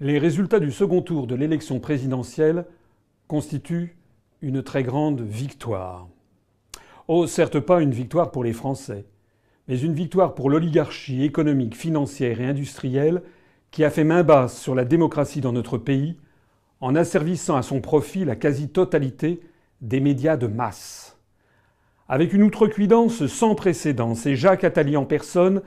Les résultats du second tour de l'élection présidentielle constituent une très grande victoire. Oh, certes pas une victoire pour les Français, mais une victoire pour l'oligarchie économique, financière et industrielle qui a fait main basse sur la démocratie dans notre pays en asservissant à son profit la quasi-totalité des médias de masse. Avec une outrecuidance sans précédent, c'est Jacques Attali en personne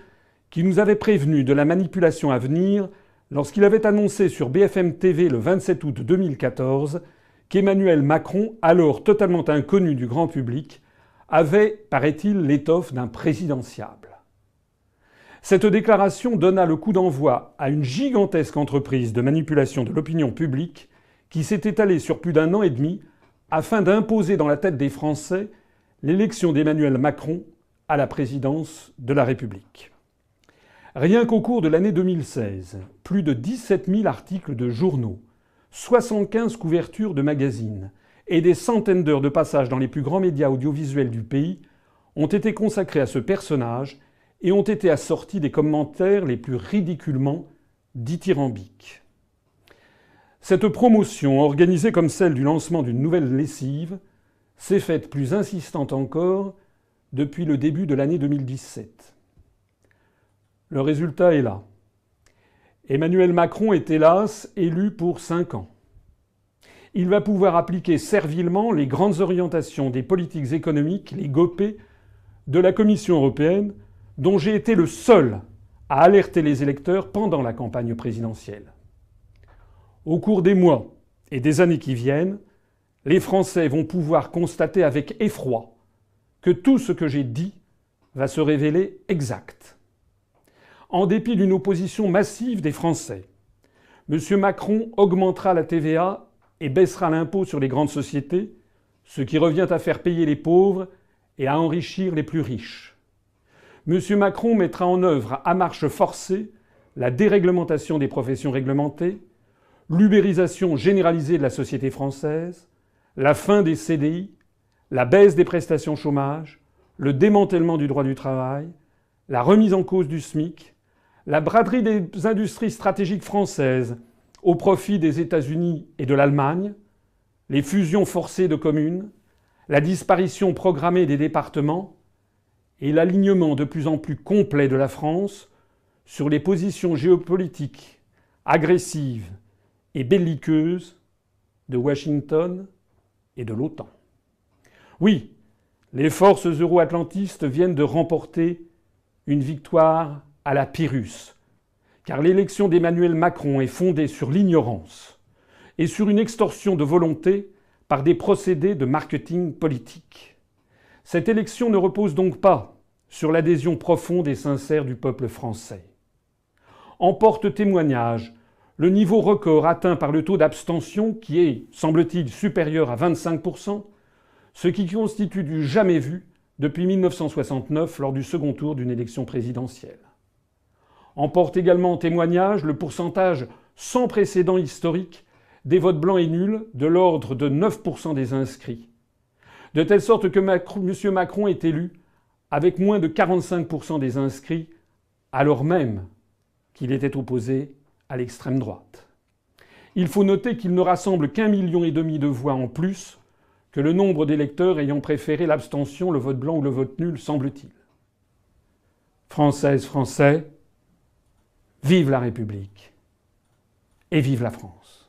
qui nous avait prévenus de la manipulation à venir lorsqu'il avait annoncé sur BFM TV le 27 août 2014 qu'Emmanuel Macron, alors totalement inconnu du grand public, avait, paraît-il, l'étoffe d'un présidentiable. Cette déclaration donna le coup d'envoi à une gigantesque entreprise de manipulation de l'opinion publique qui s'est étalée sur plus d'1 an et demi afin d'imposer dans la tête des Français l'élection d'Emmanuel Macron à la présidence de la République. Rien qu'au cours de l'année 2016, plus de 17 000 articles de journaux, 75 couvertures de magazines et des centaines d'heures de passage dans les plus grands médias audiovisuels du pays ont été consacrés à ce personnage et ont été assortis des commentaires les plus ridiculement dithyrambiques. Cette promotion, organisée comme celle du lancement d'une nouvelle lessive, s'est faite plus insistante encore depuis le début de l'année 2017. Le résultat est là. Emmanuel Macron est hélas élu pour 5 ans. Il va pouvoir appliquer servilement les grandes orientations des politiques économiques, les GOPÉ, de la Commission européenne, dont j'ai été le seul à alerter les électeurs pendant la campagne présidentielle. Au cours des mois et des années qui viennent, les Français vont pouvoir constater avec effroi que tout ce que j'ai dit va se révéler exact. En dépit d'une opposition massive des Français, M. Macron augmentera la TVA et baissera l'impôt sur les grandes sociétés, ce qui revient à faire payer les pauvres et à enrichir les plus riches. M. Macron mettra en œuvre à marche forcée la déréglementation des professions réglementées, l'ubérisation généralisée de la société française, la fin des CDI, la baisse des prestations chômage, le démantèlement du droit du travail, la remise en cause du SMIC, la braderie des industries stratégiques françaises au profit des États-Unis et de l'Allemagne, les fusions forcées de communes, la disparition programmée des départements et l'alignement de plus en plus complet de la France sur les positions géopolitiques agressives et belliqueuses de Washington et de l'OTAN. Oui, les forces euro-atlantistes viennent de remporter une victoire à la Pyrrhus, car l'élection d'Emmanuel Macron est fondée sur l'ignorance et sur une extorsion de volonté par des procédés de marketing politique. Cette élection ne repose donc pas sur l'adhésion profonde et sincère du peuple français. En porte-témoignage, le niveau record atteint par le taux d'abstention qui est, semble-t-il, supérieur à 25%, ce qui constitue du jamais vu depuis 1969 lors du second tour d'une élection présidentielle. En porte également témoignage le pourcentage sans précédent historique des votes blancs et nuls de l'ordre de 9% des inscrits. De telle sorte que M. Macron est élu avec moins de 45% des inscrits, alors même qu'il était opposé à l'extrême droite. Il faut noter qu'il ne rassemble qu'1,5 million de voix en plus que le nombre d'électeurs ayant préféré l'abstention, le vote blanc ou le vote nul, semble-t-il. Françaises, Français, vive la République et vive la France.